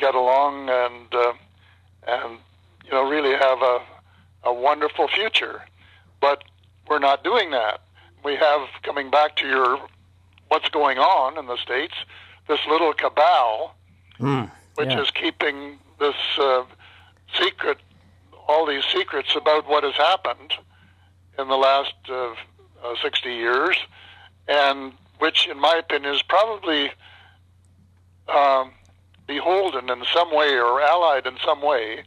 get along and really have a wonderful future. But we're not doing that. We have, coming back to your what's going on in the States, this little cabal, which is keeping this secret, all these secrets about what has happened in the last 60 years, and which, in my opinion, is probably beholden in some way or allied in some way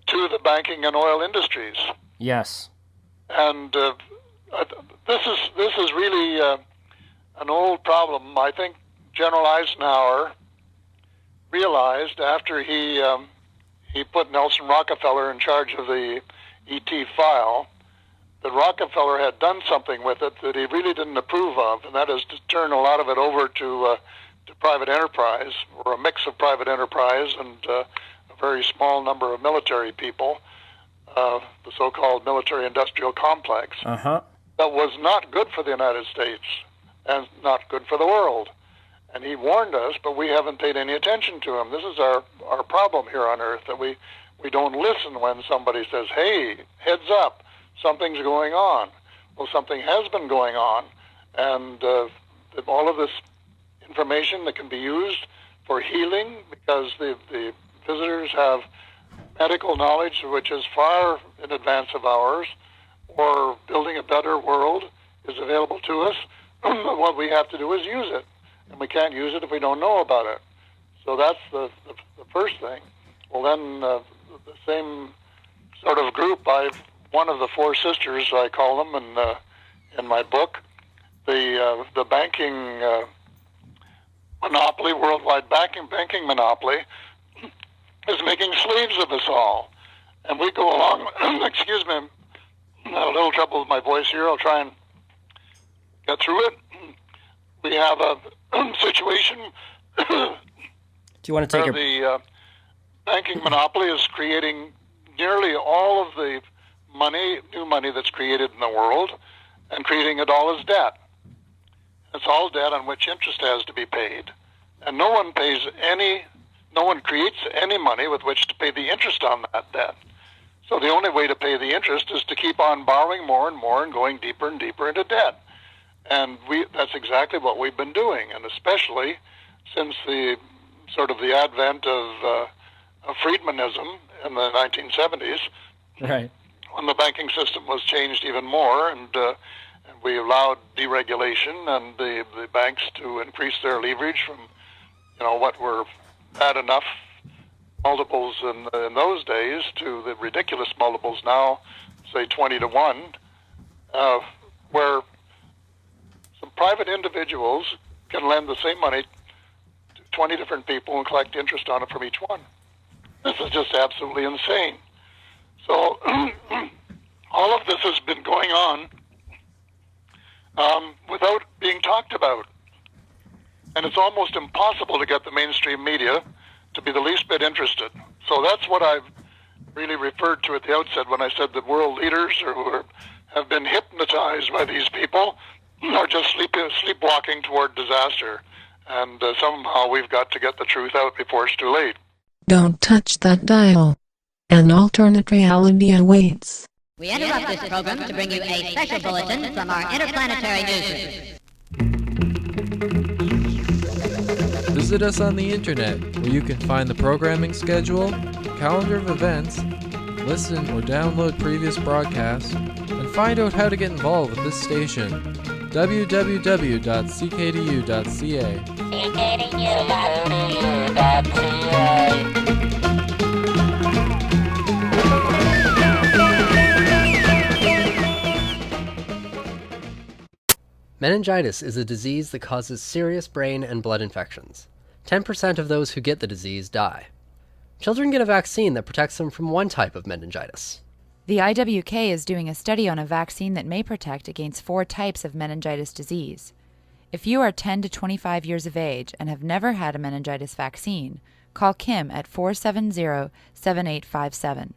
to the banking and oil industries. Yes. And this is really an old problem. I think General Eisenhower realized after he put Nelson Rockefeller in charge of the ET file that Rockefeller had done something with it that he really didn't approve of, and that is to turn a lot of it over to private enterprise, or a mix of private enterprise and a very small number of military people, the so-called military-industrial complex. That was not good for the United States and not good for the world. And he warned us, but we haven't paid any attention to him. This is our problem here on Earth, that we don't listen when somebody says, hey, heads up, something's going on. Well, something has been going on, and all of this information that can be used for healing, because the visitors have medical knowledge which is far in advance of ours, or building a better world is available to us. What we have to do is use it, and we can't use it if we don't know about it. So that's the first thing. Well, then the same sort of group, one of the four sisters, I call them in my book, the banking monopoly, worldwide banking monopoly, is making slaves of us all. And we go along, excuse me, I'm a little trouble with my voice here, I'll try and get through it. We have a situation Do you want to take where the banking monopoly is creating nearly all of the new money that's created in the world, and creating it all as debt. It's all debt on which interest has to be paid. And no one creates any money with which to pay the interest on that debt. So the only way to pay the interest is to keep on borrowing more and more and going deeper and deeper into debt. And that's exactly what we've been doing, and especially since the advent of Friedmanism in the 1970s, right, when the banking system was changed even more, and we allowed deregulation and the banks to increase their leverage from what were bad enough multiples in those days to the ridiculous multiples now, say 20 to 1, where some private individuals can lend the same money to 20 different people and collect interest on it from each one. This is just absolutely insane. So all of this has been going on without being talked about. And it's almost impossible to get the mainstream media to be the least bit interested. So that's what I've really referred to at the outset when I said that world leaders who have been hypnotized by these people are just sleepwalking toward disaster. And somehow we've got to get the truth out before it's too late. Don't touch that dial. An alternate reality awaits. We interrupt this program to bring you a special bulletin from our interplanetary newsroom. Visit us on the internet, where you can find the programming schedule, calendar of events, listen or download previous broadcasts, and find out how to get involved with this station. www.ckdu.ca. Meningitis is a disease that causes serious brain and blood infections. 10% of those who get the disease die. Children get a vaccine that protects them from one type of meningitis. The IWK is doing a study on a vaccine that may protect against 4 types of meningitis disease. If you are 10 to 25 years of age and have never had a meningitis vaccine, call Kim at 470-7857.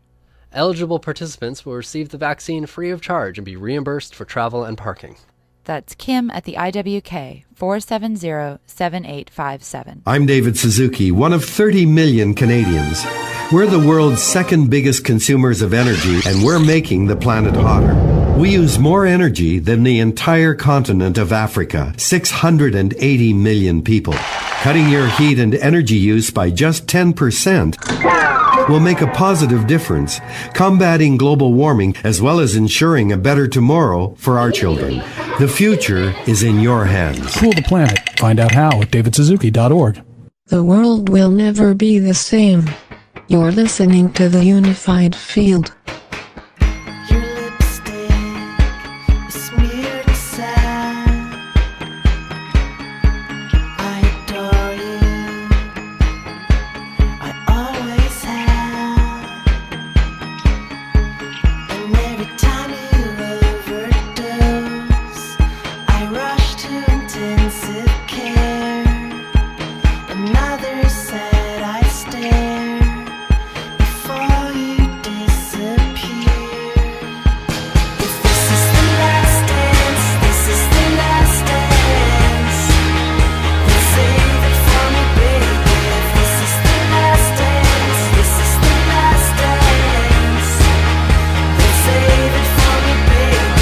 Eligible participants will receive the vaccine free of charge and be reimbursed for travel and parking. That's Kim at the IWK, 470-7857. I'm David Suzuki, one of 30 million Canadians. We're the world's second biggest consumers of energy, and we're making the planet hotter. We use more energy than the entire continent of Africa, 680 million people. Cutting your heat and energy use by just 10% will make a positive difference, combating global warming as well as ensuring a better tomorrow for our children. The future is in your hands. Cool the planet. Find out how at davidsuzuki.org. The world will never be the same. You're listening to the Unified Field. Your lipstick is smeared sad. I adore you. I always have. And every time you overdose, I rush to intensive care. Another said I stare before you disappear. If this is the last dance, this is the last dance. Then save it for me, baby. If this is the last dance, this is the last dance. Then save it for me, baby. Save it for me, baby.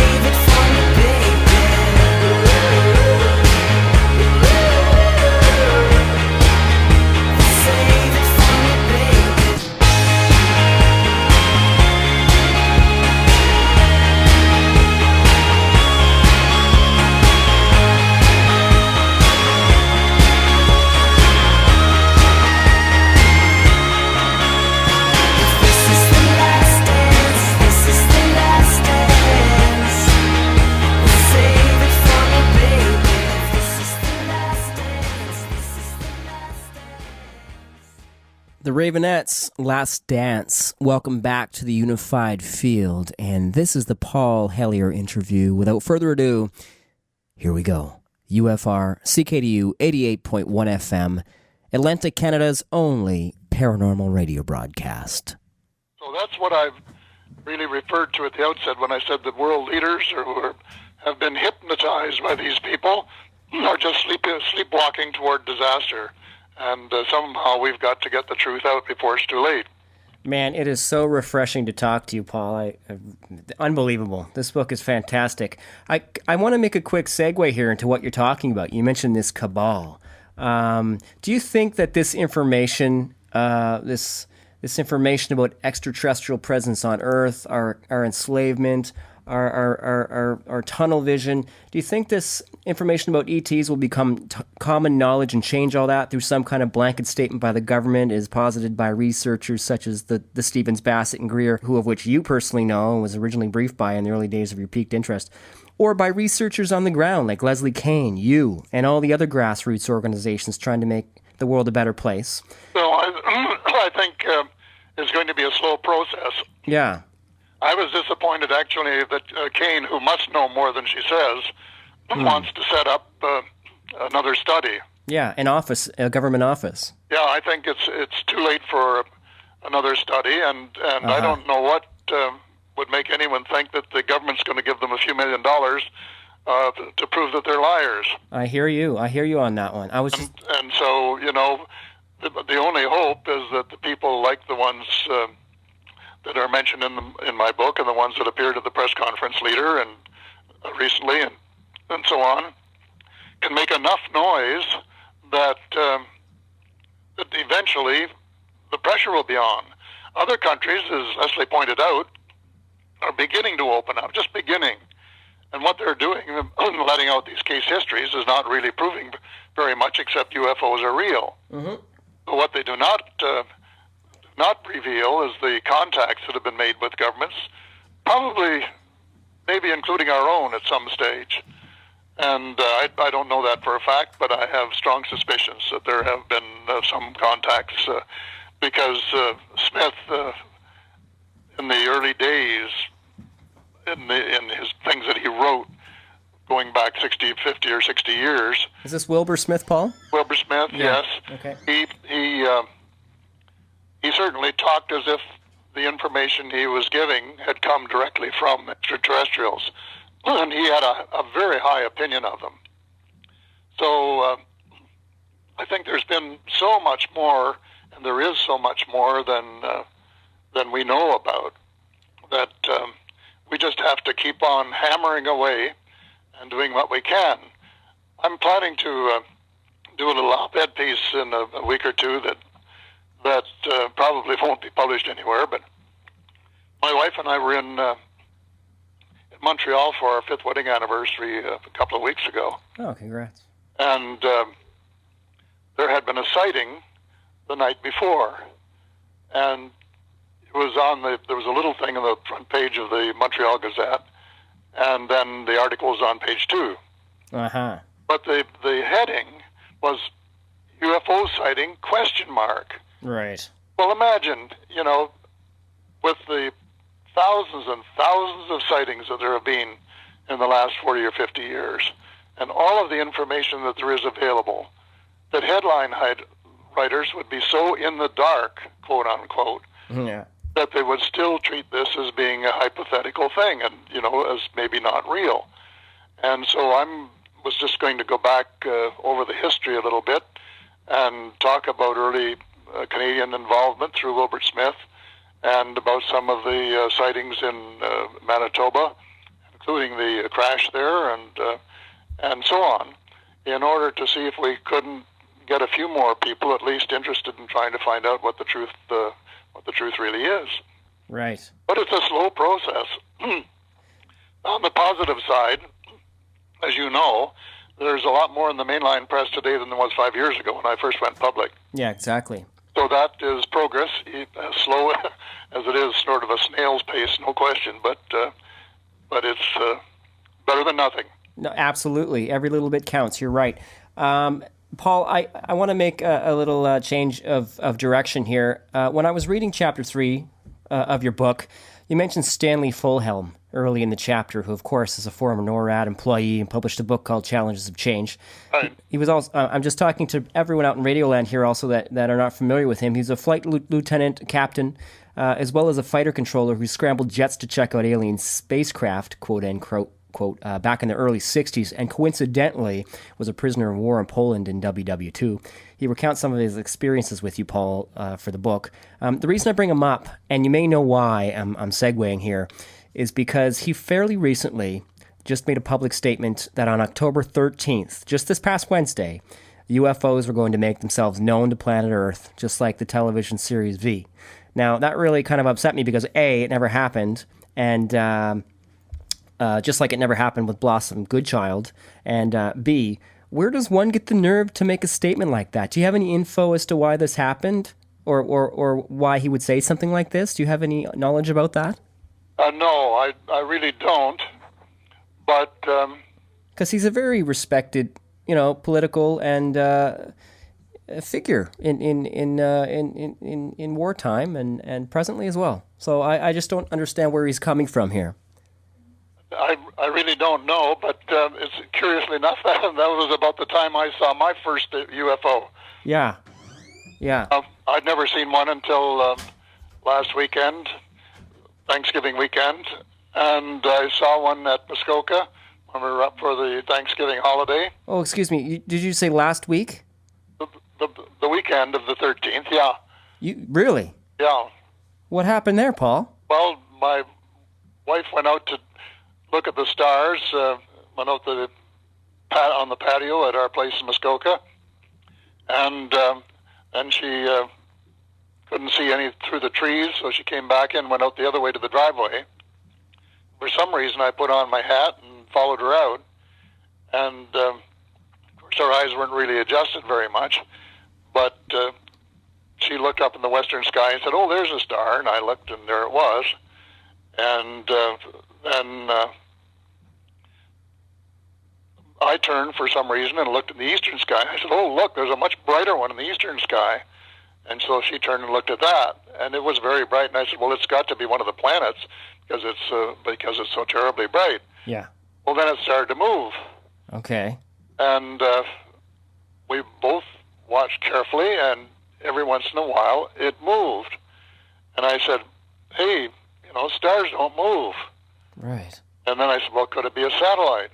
Save it for me, baby. This is the last dance. This is the last dance. Save it for me, baby. This is the last dance. This is the last dance. The Ravenettes' Last Dance. Welcome back to the Unified Field, and this is the Paul Hellyer interview. Without further ado, here we go. UFR CKDU 88.1 FM, Atlanta, Canada's only paranormal radio broadcast. So that's what I've really referred to at the outset when I said that world leaders who have been hypnotized by these people are just sleepwalking toward disaster. And somehow we've got to get the truth out before it's too late. Man, it is so refreshing to talk to you, Paul. Unbelievable. This book is fantastic. I want to make a quick segue here into what you're talking about. You mentioned this cabal. Do you think that this information, this information about extraterrestrial presence on Earth, our enslavement, our tunnel vision, do you think this information about ETs will become common knowledge and change all that through some kind of blanket statement by the government, as posited by researchers such as the Stevens, Bassett, and Greer, who of which you personally know and was originally briefed by in the early days of your piqued interest, or by researchers on the ground like Leslie Kane, you, and all the other grassroots organizations trying to make the world a better place? So I think it's going to be a slow process. Yeah. I was disappointed, actually, that Kane, who must know more than she says, wants to set up another study. Yeah, an office, a government office. Yeah, I think it's too late for another study, and I don't know what would make anyone think that the government's going to give them a few $1 million to prove that they're liars. I hear you on that one. And so, you know, the only hope is that the people like the ones that are mentioned in my book and the ones that appeared at the press conference leader and recently and so on can make enough noise that that eventually the pressure will be on. Other countries, as Leslie pointed out, are beginning to open up, just beginning. And what they're doing, letting out these case histories, is not really proving very much except UFOs are real. Mm-hmm. But what they do not reveal is the contacts that have been made with governments, probably maybe including our own at some stage. And I don't know that for a fact, but I have strong suspicions that there have been some contacts because Smith, in the early days, in his things that he wrote, going back 50 or 60 years. Is this Wilbur Smith, Paul? Wilbur Smith, yeah. Yes. Okay. He certainly talked as if the information he was giving had come directly from extraterrestrials, and he had a very high opinion of them. So I think there's been so much more, and there is so much more than we know about, that we just have to keep on hammering away and doing what we can. I'm planning to do a little op-ed piece in a week or two that probably won't be published anywhere, but my wife and I were in Montreal for our 5th wedding anniversary a couple of weeks ago. Oh, congrats. And there had been a sighting the night before, and it was there was a little thing on the front page of the Montreal Gazette, and then the article was on page 2. Uh-huh. But the heading was UFO sighting ? Right. Well, imagine, with the thousands and thousands of sightings that there have been in the last 40 or 50 years, and all of the information that there is available, that headline writers would be so in the dark, quote unquote, Yeah. that they would still treat this as being a hypothetical thing and, as maybe not real. And so was just going to go back over the history a little bit and talk about early Canadian involvement through Wilbert Smith, and about some of the sightings in Manitoba, including the crash there, and so on, in order to see if we couldn't get a few more people at least interested in trying to find out what the truth really is. Right. But it's a slow process. On the positive side, as you know, there's a lot more in the mainline press today than there was 5 years ago when I first went public. Yeah, exactly. So that is progress, as slow as it is, sort of a snail's pace, no question, but it's better than nothing. No, absolutely. Every little bit counts. You're right. Paul, I want to make a little change of direction here. When I was reading Chapter 3 of your book, you mentioned Stanley Fulhelm early in the chapter, who, of course, is a former NORAD employee and published a book called Challenges of Change. Right. He was also, I'm just talking to everyone out in Radioland here also that are not familiar with him. He's a flight lieutenant captain, as well as a fighter controller who scrambled jets to check out alien spacecraft, quote unquote, back in the early 60s, and coincidentally was a prisoner of war in Poland in WW2. He recounts some of his experiences with you, Paul, for the book. The reason I bring him up, and you may know why I'm segueing here, is because he fairly recently just made a public statement that on October 13th, just this past Wednesday, UFOs were going to make themselves known to planet Earth, just like the television series V. Now, that really kind of upset me because A, it never happened, and just like it never happened with Blossom Goodchild, and B, where does one get the nerve to make a statement like that? Do you have any info as to why this happened, or why he would say something like this? Do you have any knowledge about that? No, I really don't. But because he's a very respected, political and figure in wartime and presently as well. So I just don't understand where he's coming from here. I really don't know, but it's curiously enough that was about the time I saw my first UFO. Yeah. I'd never seen one until last weekend, Thanksgiving weekend, and I saw one at Muskoka when we were up for the Thanksgiving holiday. Oh, excuse me. Did you say last week? The weekend of the 13th, yeah. You really? Yeah. What happened there, Paul? Well, my wife went out to look at the stars, went out on the patio at our place in Muskoka, and she couldn't see any through the trees, so she came back in, went out the other way to the driveway. For some reason, I put on my hat and followed her out, and of course, our eyes weren't really adjusted very much, but she looked up in the western sky and said, "Oh, there's a star," and I looked, and there it was, and then I turned for some reason and looked in the eastern sky. I said, "Oh, look, there's a much brighter one in the eastern sky." And so she turned and looked at that, and it was very bright. And I said, "Well, it's got to be one of the planets because it's so terribly bright." Yeah. Well, then it started to move. Okay. And we both watched carefully, and every once in a while it moved. And I said, hey, stars don't move. Right. And then I said, well, could it be a satellite?